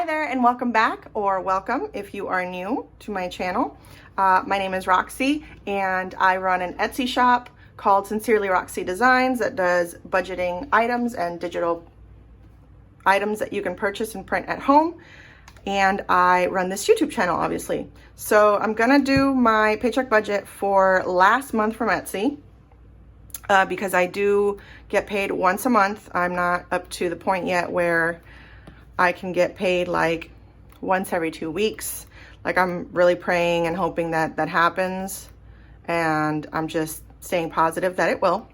there and welcome back, or welcome if you are new to my channel. My name is Roxy and I run an Etsy shop called Sincerely Roxy Designs that does budgeting items and digital items that you can purchase and print at home. And I run this YouTube channel, obviously. So I'm gonna do my paycheck budget for last month from Etsy because I do get paid once a month. I'm not up to the point yet where I can get paid like once every 2 weeks. Like, I'm really praying and hoping that that happens, and I'm just staying positive that it will.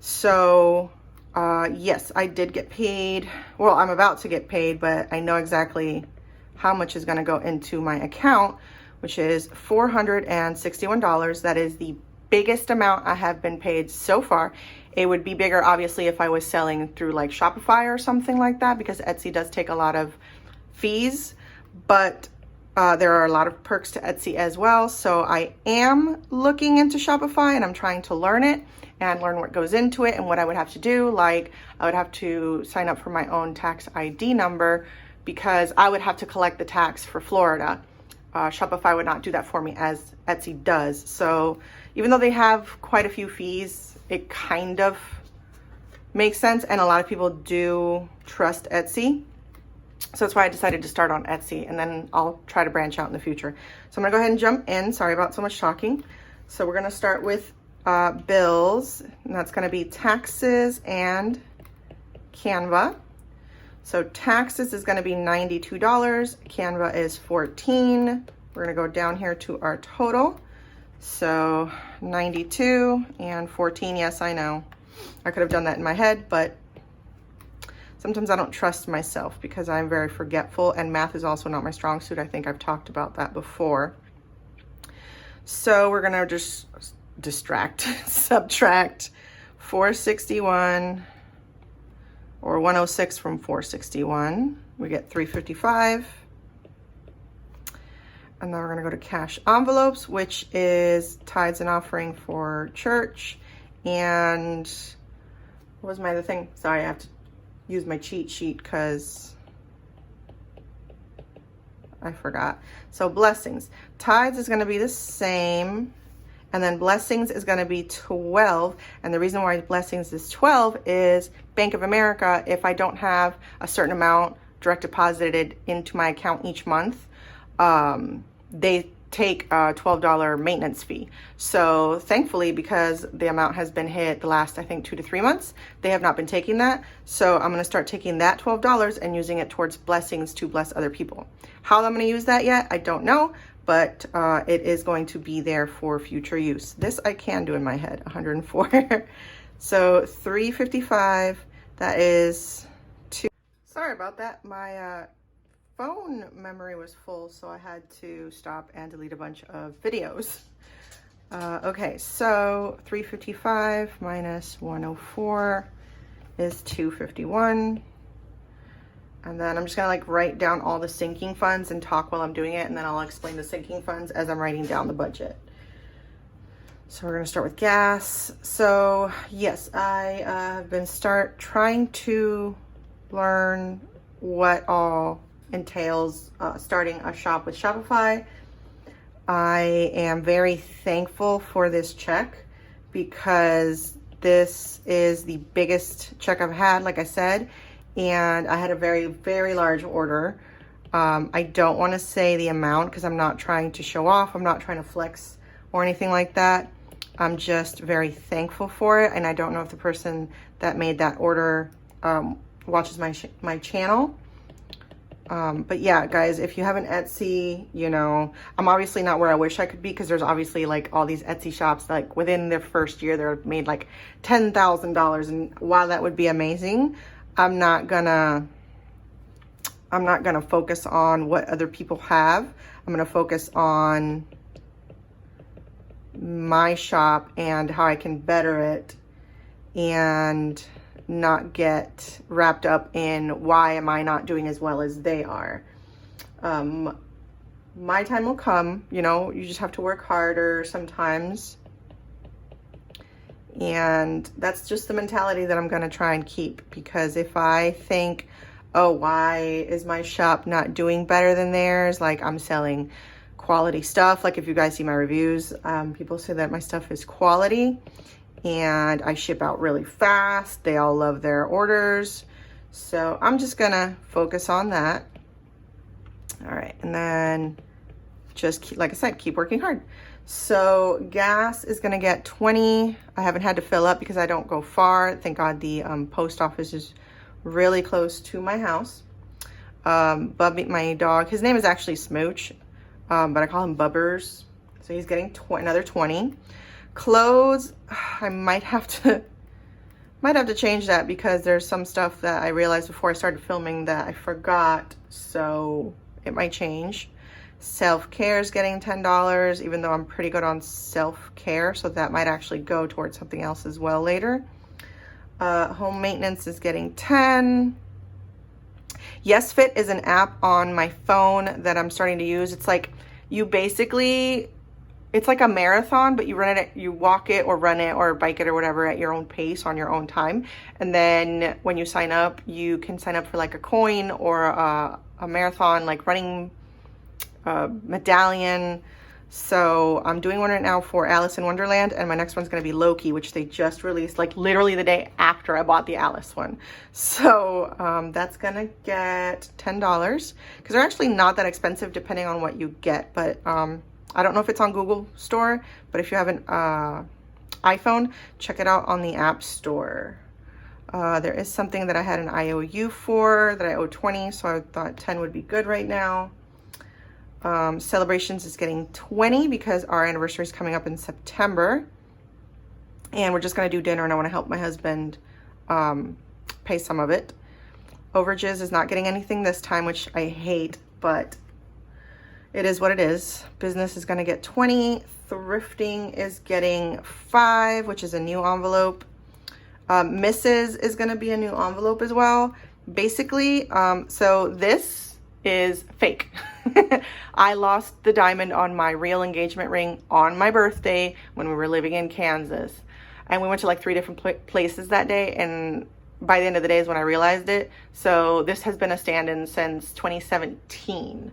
So yes, I did get paid. Well, I'm about to get paid, but I know exactly how much is going to go into my account, which is $461. That is the biggest amount I have been paid so far. It would be bigger, obviously, if I was selling through like Shopify or something like that, because Etsy does take a lot of fees, but there are a lot of perks to Etsy as well. So I am looking into Shopify and I'm trying to learn it and learn what goes into it and what I would have to do. Like, I would have to sign up for my own tax ID number because I would have to collect the tax for Florida. Shopify would not do that for me as Etsy does. So even though they have quite a few fees, it kind of makes sense, and a lot of people do trust Etsy. So that's why I decided to start on Etsy, and then I'll try to branch out in the future. So I'm gonna go ahead and jump in. Sorry about so much talking. So we're gonna start with bills, and that's gonna be taxes and Canva. So taxes is gonna be $92, Canva is $14. We're gonna go down here to our total. So 92 and 14, yes, I know. I could have done that in my head, but sometimes I don't trust myself because I'm very forgetful, and math is also not my strong suit. I think I've talked about that before. So we're gonna just subtract 461 or 106 from 461. We get 355. And now we're gonna go to cash envelopes, which is tithes and offering for church. And what was my other thing? Sorry, I have to use my cheat sheet because I forgot. So blessings. Tithes is gonna be the same. And then blessings is gonna be 12. And the reason why blessings is 12 is Bank of America, if I don't have a certain amount direct deposited into my account each month, they take a $12 maintenance fee. So thankfully, because the amount has been hit the last, I think, 2 to 3 months, they have not been taking that. So I'm going to start taking that $12 and using it towards blessings to bless other people. How I'm going to use that yet, I don't know, but it is going to be there for future use. This I can do in my head, 104. So 355, that is 2. Sorry about that. My phone memory was full, so I had to stop and delete a bunch of videos. Okay, so 355 minus 104 is 251. And then I'm just gonna like write down all the sinking funds and talk while I'm doing it, and then I'll explain the sinking funds as I'm writing down the budget. So we're gonna start with gas. So yes, I have been trying to learn what all entails starting a shop with Shopify. I am very thankful for this check because this is the biggest check I've had, like I said, and I had a very, very large order. I don't want to say the amount because I'm not trying to show off. I'm not trying to flex or anything like that. I'm just very thankful for it, and I don't know if the person that made that order watches my channel. But yeah, guys, if you have an Etsy, you know, I'm obviously not where I wish I could be because there's obviously like all these Etsy shops, like within their first year, they're made like $10,000. And while that would be amazing, I'm not gonna focus on what other people have. I'm gonna focus on my shop and how I can better it and not get wrapped up in why am I not doing as well as they are. My time will come, you know, you just have to work harder sometimes. And that's just the mentality that I'm going to try and keep, because if I think, oh, why is my shop not doing better than theirs? Like, I'm selling quality stuff. Like, if you guys see my reviews, people say that my stuff is quality and I ship out really fast. They all love their orders. So I'm just gonna focus on that. All right, and then just keep, like I said, keep working hard. So gas is gonna get 20. I haven't had to fill up because I don't go far. Thank God the post office is really close to my house. Bubby, my dog, his name is actually Smooch, but I call him Bubbers. So he's getting another 20. Clothes, I might have to change that because there's some stuff that I realized before I started filming that I forgot. So it might change. Self-care is getting $10, even though I'm pretty good on self-care. So that might actually go towards something else as well later. Home maintenance is getting 10. YesFit is an app on my phone that I'm starting to use. It's like it's like a marathon, but you walk it or run it or bike it or whatever at your own pace on your own time. And then when you sign up, you can sign up for like a coin or a marathon, like running medallion. So I'm doing one right now for Alice in Wonderland, and my next one's going to be Loki, which they just released like literally the day after I bought the Alice one. So that's going to get $10 because they're actually not that expensive depending on what you get. But I don't know if it's on Google Store, but if you have an iPhone, check it out on the App Store. There is something that I had an IOU for that I owe 20, so I thought 10 would be good right now. Celebrations is getting 20 because our anniversary is coming up in September. And we're just going to do dinner, and I want to help my husband pay some of it. Overages is not getting anything this time, which I hate, but it is what it is. Business is going to get 20. Thrifting is getting 5, which is a new envelope. Mrs. is going to be a new envelope as well. Basically, so this is fake. I lost the diamond on my real engagement ring on my birthday when we were living in Kansas. And we went to like 3 different places that day, and by the end of the day is when I realized it. So this has been a stand-in since 2017.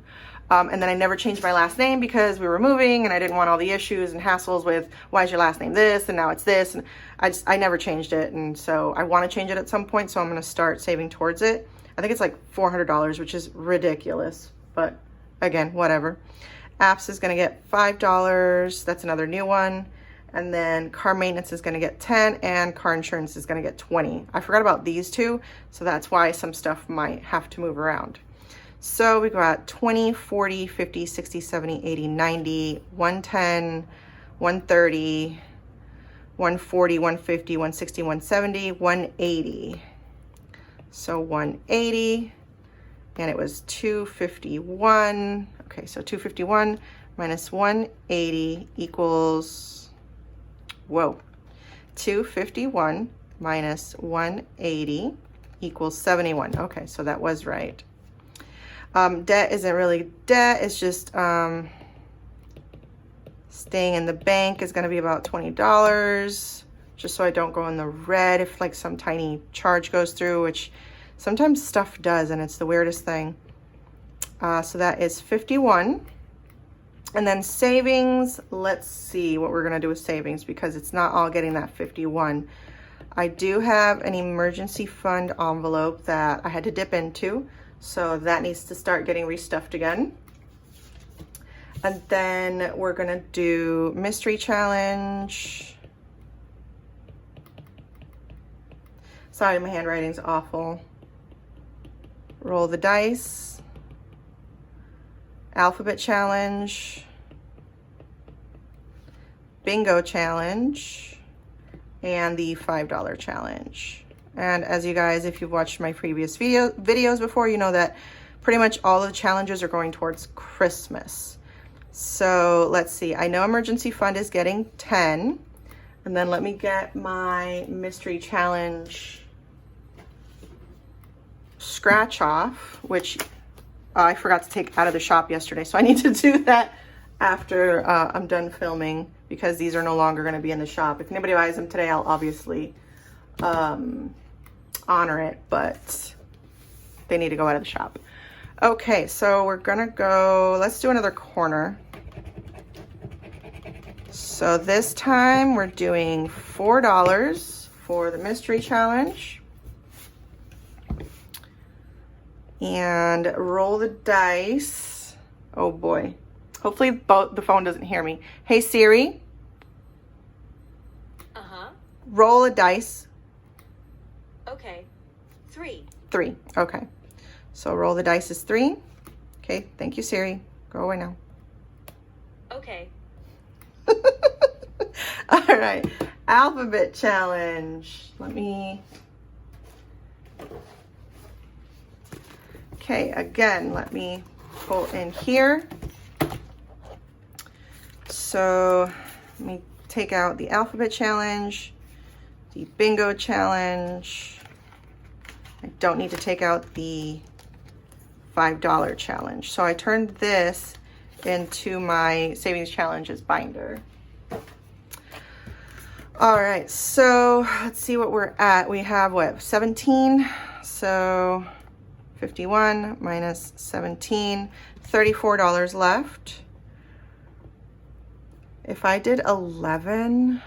And then I never changed my last name because we were moving and I didn't want all the issues and hassles with why is your last name this and now it's this. And I never changed it. And so I want to change it at some point. So I'm going to start saving towards it. I think it's like $400, which is ridiculous. But again, whatever. Apps is going to get $5. That's another new one. And then car maintenance is going to get 10 and car insurance is going to get 20. I forgot about these two. So that's why some stuff might have to move around. So we got 20, 40, 50, 60, 70, 80, 90, 110, 130, 140, 150, 160, 170, 180. So 180, and it was 251. Okay, so 251 minus 180 equals, whoa, 251 minus 180 equals 71. Okay, so that was right. Debt isn't really debt, it's just staying in the bank is going to be about $20, just so I don't go in the red if like some tiny charge goes through, which sometimes stuff does, and it's the weirdest thing. So that is 51. And then savings, let's see what we're going to do with savings because it's not all getting that 51. I do have an emergency fund envelope that I had to dip into. So that needs to start getting restuffed again. And then we're gonna do mystery challenge. Sorry, my handwriting's awful. Roll the dice. Alphabet challenge. Bingo challenge. And the $5 challenge. And as you guys, if you've watched my previous videos before, you know that pretty much all of the challenges are going towards Christmas. So let's see. I know emergency fund is getting 10. And then let me get my mystery challenge scratch off, which I forgot to take out of the shop yesterday. So I need to do that after I'm done filming because these are no longer going to be in the shop. If anybody buys them today, I'll obviously honor it, but they need to go out of the shop. Okay, so we're gonna go, let's do another corner. So this time we're doing $4 for the mystery challenge. And roll the dice. Oh boy. Hopefully the phone doesn't hear me. Hey Siri. Uh-huh. Roll a dice. Okay. 3. 3. Okay. So roll the dice is 3. Okay, thank you Siri. Go away now. Okay. All right. Alphabet challenge. Let me... Okay, again, let me pull in here. So let me take out the alphabet challenge, the bingo challenge. I don't need to take out the $5 challenge. So I turned this into my savings challenges binder. All right, so let's see what we're at. We have what, 17? So 51 minus 17, $34 left. If I did 11,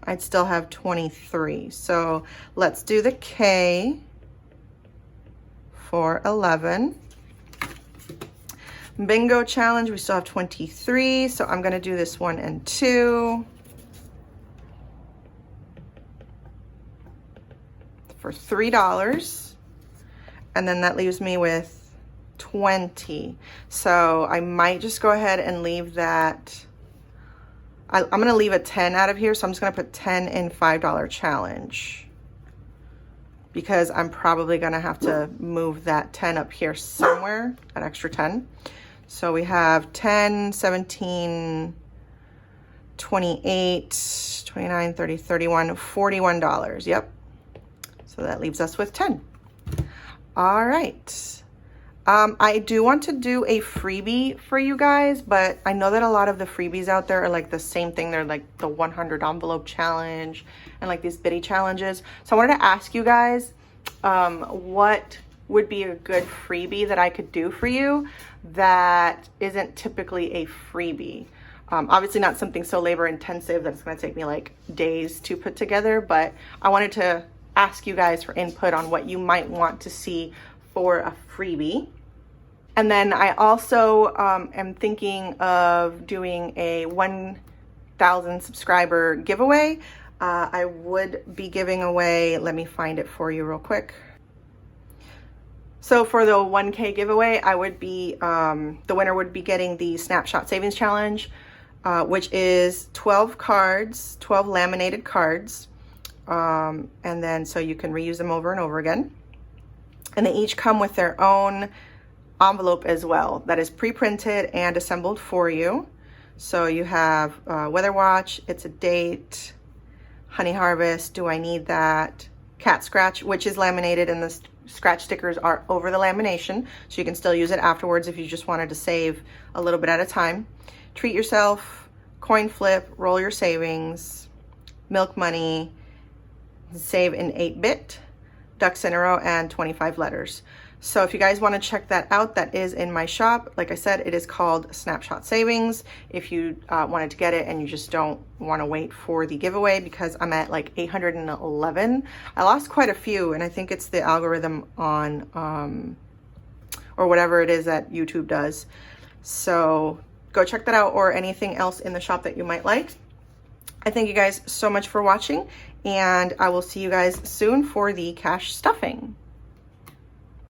I'd still have 23. So let's do the K for 11. Bingo challenge, we still have 23. So I'm gonna do this 1 and 2. For $3. And then that leaves me with 20. So I might just go ahead and leave that. I'm gonna leave a 10 out of here. So I'm just gonna put 10 in $5 challenge, because I'm probably gonna have to move that 10 up here somewhere, an extra 10. So we have 10, 17, 28, 29, 30, 31, $41. Yep. So that leaves us with 10. All right. I do want to do a freebie for you guys, but I know that a lot of the freebies out there are like the same thing. They're like the 100 envelope challenge and like these bitty challenges. So I wanted to ask you guys, what would be a good freebie that I could do for you that isn't typically a freebie? Obviously not something so labor intensive that it's going to take me like days to put together, but I wanted to ask you guys for input on what you might want to see for a freebie. And then I also am thinking of doing a 1,000 subscriber giveaway. I would be giving away, let me find it for you real quick. So for the 1K giveaway, I would be, the winner would be getting the Snapshot Savings Challenge, which is 12 cards, 12 laminated cards. And then so you can reuse them over and over again. And they each come with their own envelope as well that is pre-printed and assembled for you. So you have weather watch, it's a date, honey harvest, do I need that, cat scratch, which is laminated, and the scratch stickers are over the lamination, so you can still use it afterwards if you just wanted to save a little bit at a time. Treat yourself, coin flip, roll your savings, milk money, save in 8-bit, ducks in a row, and 25 letters. So if you guys want to check that out, that is in my shop. Like I said, it is called Snapshot Savings. If you wanted to get it and you just don't want to wait for the giveaway, because I'm at like 811. I lost quite a few, and I think it's the algorithm on, or whatever it is that YouTube does. So go check that out, or anything else in the shop that you might like. I thank you guys so much for watching, and I will see you guys soon for the cash stuffing.